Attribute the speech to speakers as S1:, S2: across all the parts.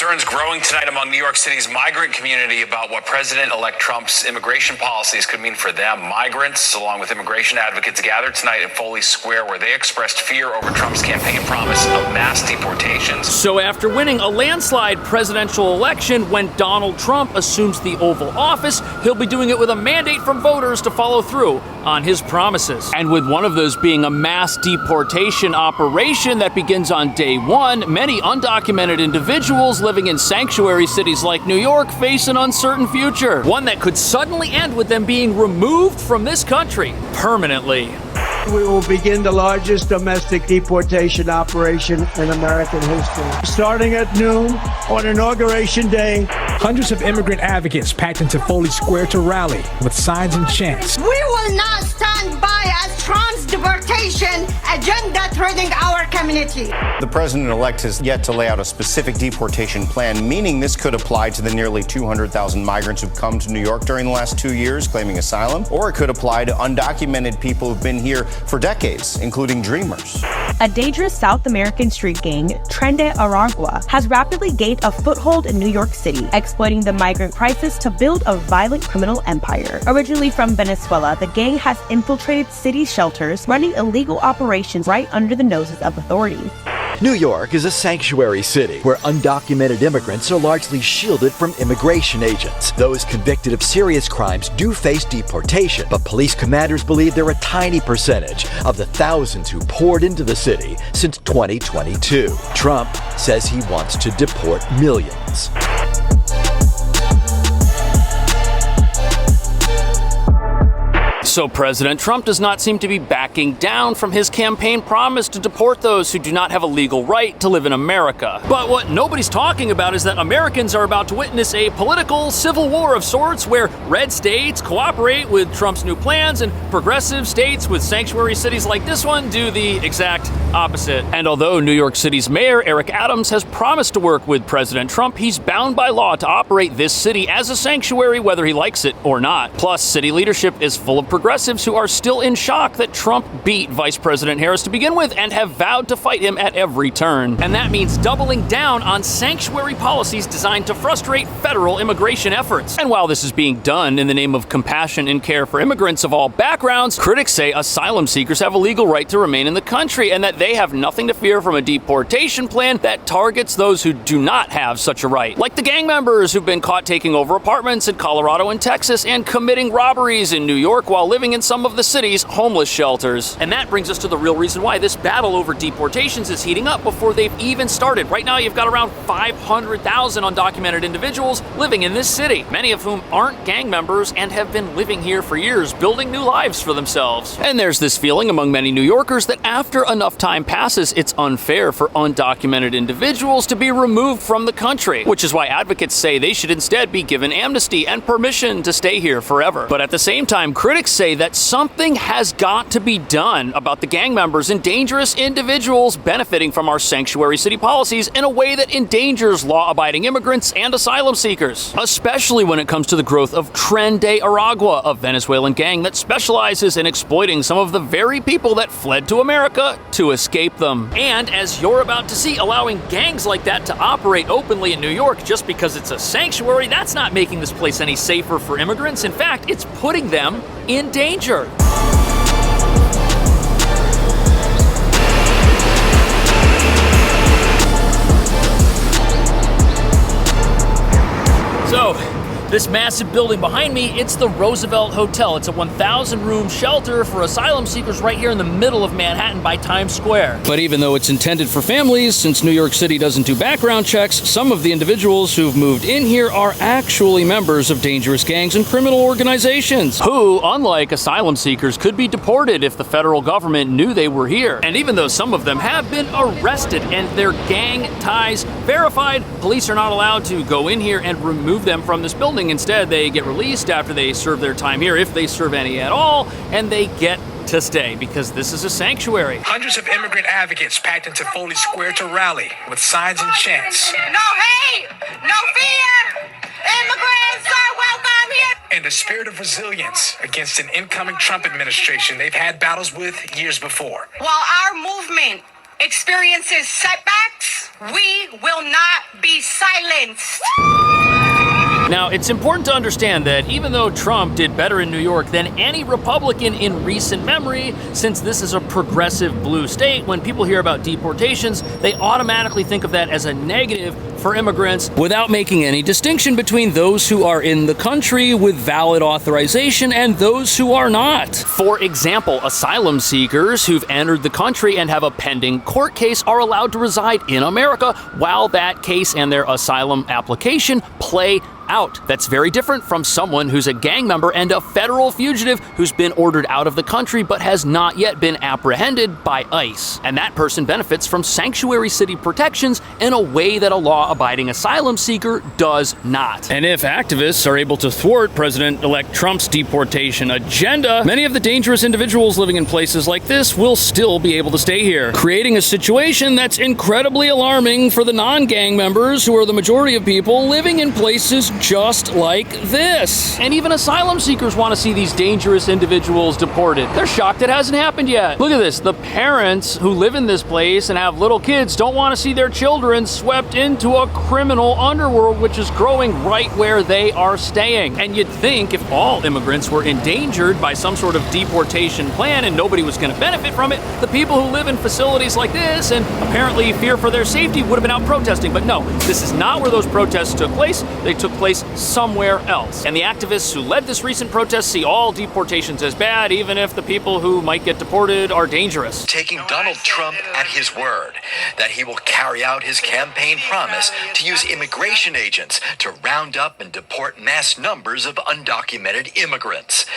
S1: Concerns growing tonight among New York City's migrant community about what President-elect Trump's immigration policies could mean for them. Migrants, along with immigration advocates, gathered tonight in Foley Square, where they expressed fear over Trump's campaign promise of mass deportations.
S2: So after winning a landslide presidential election, when Donald Trump assumes the Oval Office, he'll be doing it with a mandate from voters to follow through on his promises. And with one of those being a mass deportation operation that begins on day one, many undocumented individuals living in sanctuary cities like New York face an uncertain future. One that could suddenly end with them being removed from this country permanently.
S3: We will begin the largest domestic deportation operation in American history. Starting at noon on Inauguration Day.
S4: Hundreds of immigrant advocates packed into Foley Square to rally with signs and chants.
S5: We will not stand by as Trump's deportation agenda threatening our community.
S6: The president-elect has yet to lay out a specific deportation plan, meaning this could apply to the nearly 200,000 migrants who've come to New York during the last 2 years claiming asylum, or it could apply to undocumented people who've been here for decades, including dreamers.
S7: A dangerous South American street gang, Trende Aragua, has rapidly gained a foothold in New York City, exploiting the migrant crisis to build a violent criminal empire. Originally from Venezuela, the gang has infiltrated city shelters, running illegal operations right under the noses of authorities.
S8: New York is a sanctuary city where undocumented immigrants are largely shielded from immigration agents. Those convicted of serious crimes do face deportation, but police commanders believe they're a tiny percentage of the thousands who poured into the city since 2022. Trump says he wants to deport millions.
S2: So President Trump does not seem to be backing down from his campaign promise to deport those who do not have a legal right to live in America. But what nobody's talking about is that Americans are about to witness a political civil war of sorts where red states cooperate with Trump's new plans and progressive states with sanctuary cities like this one do the exact opposite. And although New York City's mayor, Eric Adams, has promised to work with President Trump, he's bound by law to operate this city as a sanctuary whether he likes it or not. Plus, city leadership is full of progressives who are still in shock that Trump beat Vice President Harris to begin with and have vowed to fight him at every turn. And that means doubling down on sanctuary policies designed to frustrate federal immigration efforts. And while this is being done in the name of compassion and care for immigrants of all backgrounds, critics say asylum seekers have a legal right to remain in the country and that they have nothing to fear from a deportation plan that targets those who do not have such a right. Like the gang members who've been caught taking over apartments in Colorado and Texas and committing robberies in New York while living in some of the city's homeless shelters. And that brings us to the real reason why this battle over deportations is heating up before they've even started. Right now, you've got around 500,000 undocumented individuals living in this city, many of whom aren't gang members and have been living here for years, building new lives for themselves. And there's this feeling among many New Yorkers that after enough time passes, it's unfair for undocumented individuals to be removed from the country, which is why advocates say they should instead be given amnesty and permission to stay here forever. But at the same time, critics say that something has got to be done about the gang members and dangerous individuals benefiting from our sanctuary city policies in a way that endangers law-abiding immigrants and asylum seekers, especially when it comes to the growth of Trende Aragua, a Venezuelan gang that specializes in exploiting some of the very people that fled to America to escape them. And as you're about to see, allowing gangs like that to operate openly in New York just because it's a sanctuary, that's not making this place any safer for immigrants. In fact, it's putting them in danger. So, this massive building behind me, it's the Roosevelt Hotel. It's a 1,000-room shelter for asylum seekers right here in the middle of Manhattan by Times Square. But even though it's intended for families, since New York City doesn't do background checks, some of the individuals who've moved in here are actually members of dangerous gangs and criminal organizations, who, unlike asylum seekers, could be deported if the federal government knew they were here. And even though some of them have been arrested and their gang ties verified, police are not allowed to go in here and remove them from this building. Instead, they get released after they serve their time here, if they serve any at all, and they get to stay because this is a sanctuary.
S4: Hundreds of immigrant advocates packed into Foley Square to rally with signs and chants.
S5: No hate, no fear. Immigrants are welcome here.
S4: In the spirit of resilience against an incoming Trump administration they've had battles with years before.
S5: While our movement experiences setbacks, We will not be silenced.
S2: Now, it's important to understand that even though Trump did better in New York than any Republican in recent memory, since this is a progressive blue state, when people hear about deportations, they automatically think of that as a negative for immigrants without making any distinction between those who are in the country with valid authorization and those who are not. For example, asylum seekers who've entered the country and have a pending court case are allowed to reside in America while that case and their asylum application play out. That's very different from someone who's a gang member and a federal fugitive who's been ordered out of the country but has not yet been apprehended by ICE. And that person benefits from sanctuary city protections in a way that a law-abiding asylum seeker does not. And if activists are able to thwart President-elect Trump's deportation agenda, many of the dangerous individuals living in places like this will still be able to stay here, creating a situation that's incredibly alarming for the non-gang members who are the majority of people living in places just like this. And even asylum seekers want to see these dangerous individuals deported. They're shocked it hasn't happened yet. Look at this. The parents who live in this place and have little kids don't want to see their children swept into a criminal underworld, which is growing right where they are staying. And you'd think if all immigrants were endangered by some sort of deportation plan and nobody was going to benefit from it, the people who live in facilities like this and apparently fear for their safety would have been out protesting. But no, this is not where those protests took place. They took place somewhere else. And the activists who led this recent protest see all deportations as bad, even if the people who might get deported are dangerous.
S9: Taking Donald Trump at his word that he will carry out his campaign promise to use immigration agents to round up and deport mass numbers of undocumented immigrants.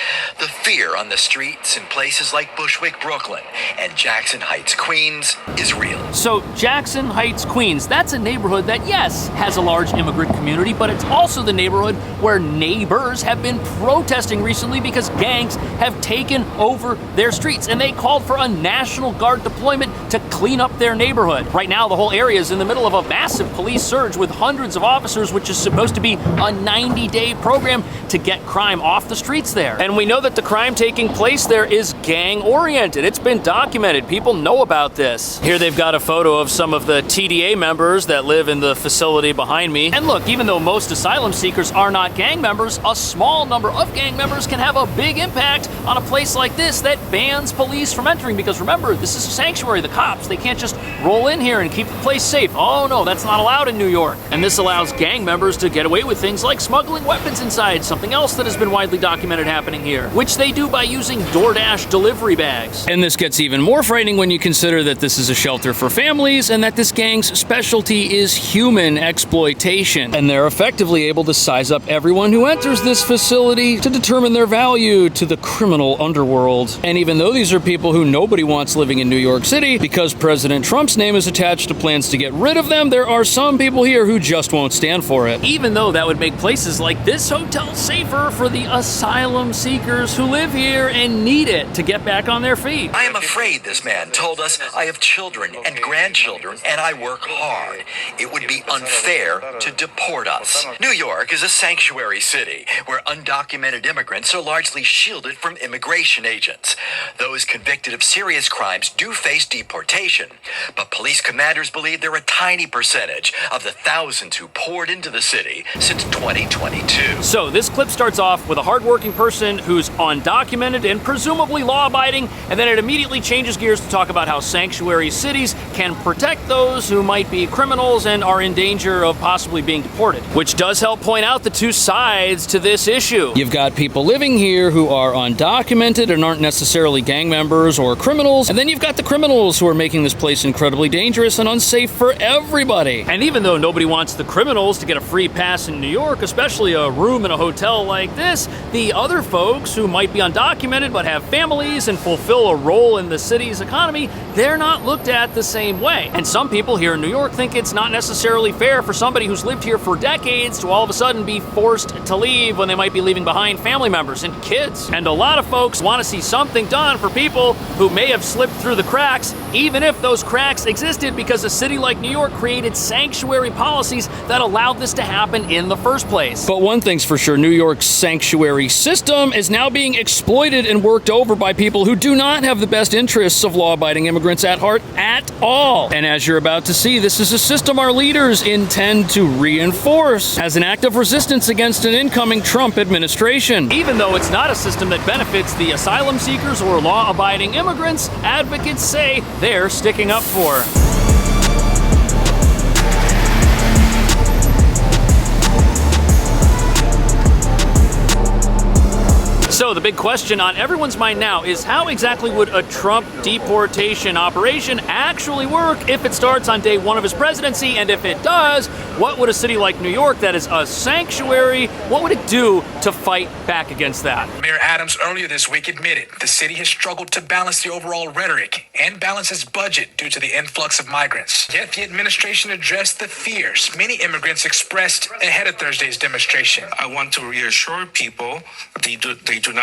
S9: The fear on the streets in places like Bushwick, Brooklyn, and Jackson Heights, Queens is real.
S2: So Jackson Heights, Queens, that's a neighborhood that, yes, has a large immigrant community, but it's also the neighborhood where neighbors have been protesting recently because gangs have taken over their streets, and they called for a National Guard deployment to clean up their neighborhood. Right now, the whole area is in the middle of a massive police surge with hundreds of officers, which is supposed to be a 90-day program to get crime off the streets there. And we know that the crime taking place there is gang-oriented. It's been documented. People know about this. Here they've got a photo of some of the TDA members that live in the facility behind me. And look, even though most asylum seekers are not gang members, a small number of gang members can have a big impact on a place like this that bans police from entering, because remember, this is a sanctuary. The cops, they can't just roll in here and keep the place safe. Oh no, that's not allowed in New York. And this allows gang members to get away with things like smuggling weapons inside, something else that has been widely documented happening here, which they do by using DoorDash delivery bags. And this gets even more frightening when you consider that this is a shelter for families and that this gang's specialty is human exploitation. And they're effectively able to size up everyone who enters this facility to determine their value to the criminal underworld. And even though these are people who nobody wants living in New York City, because President Trump's name is attached to plans to get rid of them, there are some people here who just won't stand for it. Even though that would make places like this hotel safer for the asylum seekers who live here and need it to get back on their feet.
S9: I am afraid, this man told us, I have children and grandchildren and I work hard. It would be unfair to deport us. New York is a sanctuary city where undocumented immigrants are largely shielded from immigration agents. Those convicted of serious crimes do face deportation, but police commanders believe they're a tiny percentage of the thousands who poured into the city since 2022.
S2: So this clip starts off with a hardworking person who's undocumented and presumably law-abiding, and then it immediately changes gears to talk about how sanctuary cities can protect those who might be criminals and are in danger of possibly being deported, which does help point out the two sides to this issue. You've got people living here who are undocumented and aren't necessarily gang members or criminals, and then you've got the criminals who are making this place incredibly dangerous and unsafe for everybody. And even though nobody wants the criminals to get a free pass in New York, especially a room in a hotel like this, the other folks who might be undocumented but have families and fulfill a role in the city's economy, they're not looked at the same way. And some people here in New York think it's not necessarily fair for somebody who's lived here for decades to all of a sudden be forced to leave when they might be leaving behind family members and kids. And a lot of folks want to see something done for people who may have slipped through the cracks even if those cracks existed because a city like New York created sanctuary policies that allowed this to happen in the first place. But one thing's for sure, New York's sanctuary system is now being exploited and worked over by people who do not have the best interests of law-abiding immigrants at heart at all. And as you're about to see, this is a system our leaders intend to reinforce as an act of resistance against an incoming Trump administration. Even though it's not a system that benefits the asylum seekers or law-abiding immigrants, advocates say they're sticking up for. So the big question on everyone's mind now is how exactly would a Trump deportation operation actually work if it starts on day one of his presidency? And if it does, what would a city like New York that is a sanctuary, what would it do to fight back against that?
S10: Mayor Adams earlier this week admitted the city has struggled to balance the overall rhetoric and balance its budget due to the influx of migrants. Yet the administration addressed the fears many immigrants expressed ahead of Thursday's demonstration.
S11: I want to reassure people they do not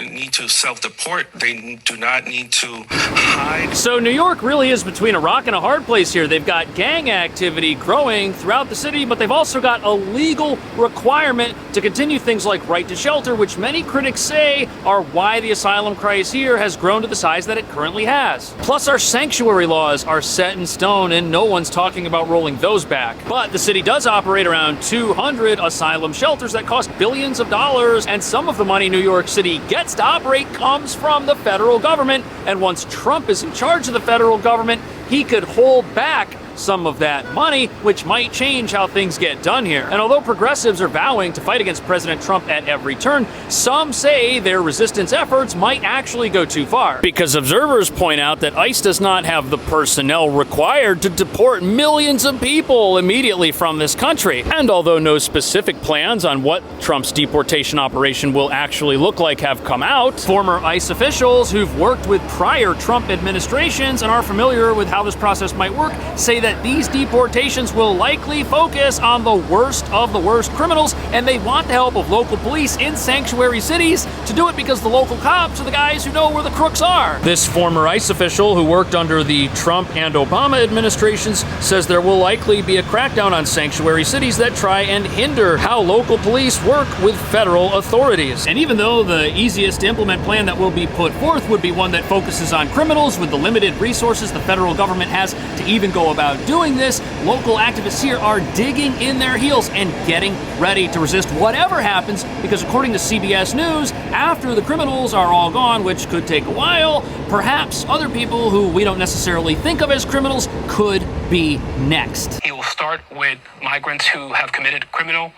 S11: need to self-deport. They do not need to hide.
S2: So New York really is between a rock and a hard place here. They've got gang activity growing throughout the city, but they've also got a legal requirement to continue things like right to shelter, which many critics say are why the asylum crisis here has grown to the size that it currently has. Plus, our sanctuary laws are set in stone, and no one's talking about rolling those back. But the city does operate around 200 asylum shelters that cost billions of dollars, and some of the money New York City gets to operate comes from the federal government. And once Trump is in charge of the federal government, he could hold back some of that money, which might change how things get done here. And although progressives are vowing to fight against President Trump at every turn, some say their resistance efforts might actually go too far. Because observers point out that ICE does not have the personnel required to deport millions of people immediately from this country. And although no specific plans on what Trump's deportation operation will actually look like have come out, former ICE officials who've worked with prior Trump administrations and are familiar with how this process might work say that these deportations will likely focus on the worst of the worst criminals, and they want the help of local police in sanctuary cities to do it because the local cops are the guys who know where the crooks are. This former ICE official who worked under the Trump and Obama administrations says there will likely be a crackdown on sanctuary cities that try and hinder how local police work with federal authorities. And even though the easiest to implement plan that will be put forth would be one that focuses on criminals with the limited resources the federal government has to even go about doing this, local activists here are digging in their heels and getting ready to resist whatever happens, because according to CBS News, after the criminals are all gone, which could take a while, perhaps other people who we don't necessarily think of as criminals could be next.
S12: He will start with migrants who have committed criminal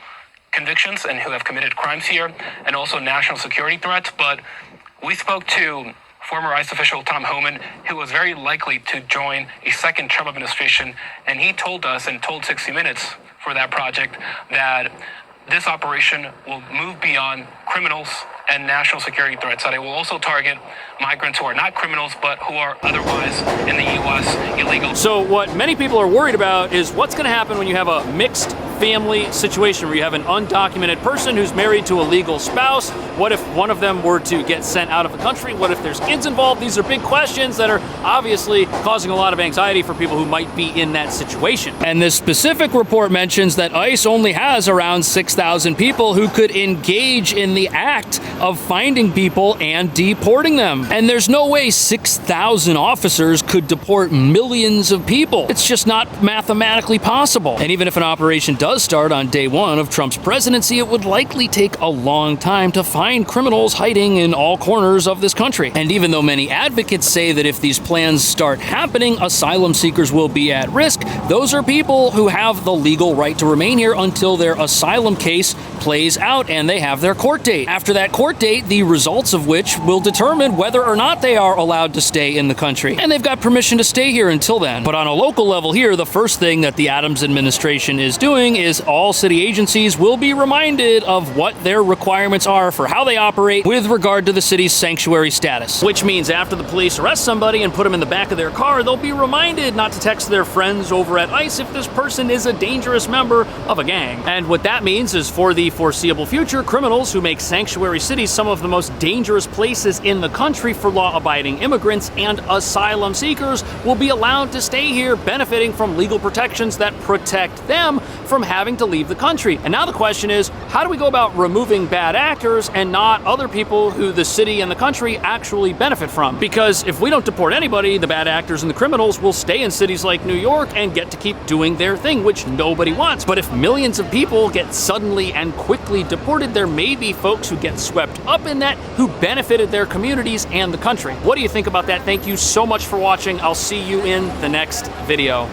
S12: convictions and who have committed crimes here, and also national security threats. But we spoke to former ICE official Tom Homan, who was very likely to join a second Trump administration, and he told us and told 60 Minutes for that project that this operation will move beyond criminals and national security threats, that it will also target migrants who are not criminals but who are otherwise in the U.S. illegal.
S2: So what many people are worried about is what's going to happen when you have a mixed family situation where you have an undocumented person who's married to a legal spouse. What if one of them were to get sent out of the country? What if there's kids involved? These are big questions that are obviously causing a lot of anxiety for people who might be in that situation. And this specific report mentions that ICE only has around 6,000 people who could engage in the act of finding people and deporting them. And there's no way 6,000 officers could deport millions of people. It's just not mathematically possible. And even if an operation does start on day one of Trump's presidency, it would likely take a long time to find criminals hiding in all corners of this country. And even though many advocates say that if these plans start happening, asylum seekers will be at risk, those are people who have the legal right to remain here until their asylum case plays out and they have their court date. After that court date, the results of which will determine whether or not they are allowed to stay in the country. And they've got permission to stay here until then. But on a local level here, the first thing that the Adams administration is doing thing is all city agencies will be reminded of what their requirements are for how they operate with regard to the city's sanctuary status. Which means after the police arrest somebody and put them in the back of their car, they'll be reminded not to text their friends over at ICE if this person is a dangerous member of a gang. And what that means is for the foreseeable future, criminals who make sanctuary cities some of the most dangerous places in the country for law-abiding immigrants and asylum seekers will be allowed to stay here, benefiting from legal protections that protect them from having to leave the country. And now the question is, how do we go about removing bad actors and not other people who the city and the country actually benefit from? Because if we don't deport anybody, the bad actors and the criminals will stay in cities like New York and get to keep doing their thing, which nobody wants. But if millions of people get suddenly and quickly deported, there may be folks who get swept up in that who benefited their communities and the country. What do you think about that? Thank you so much for watching. I'll see you in the next video.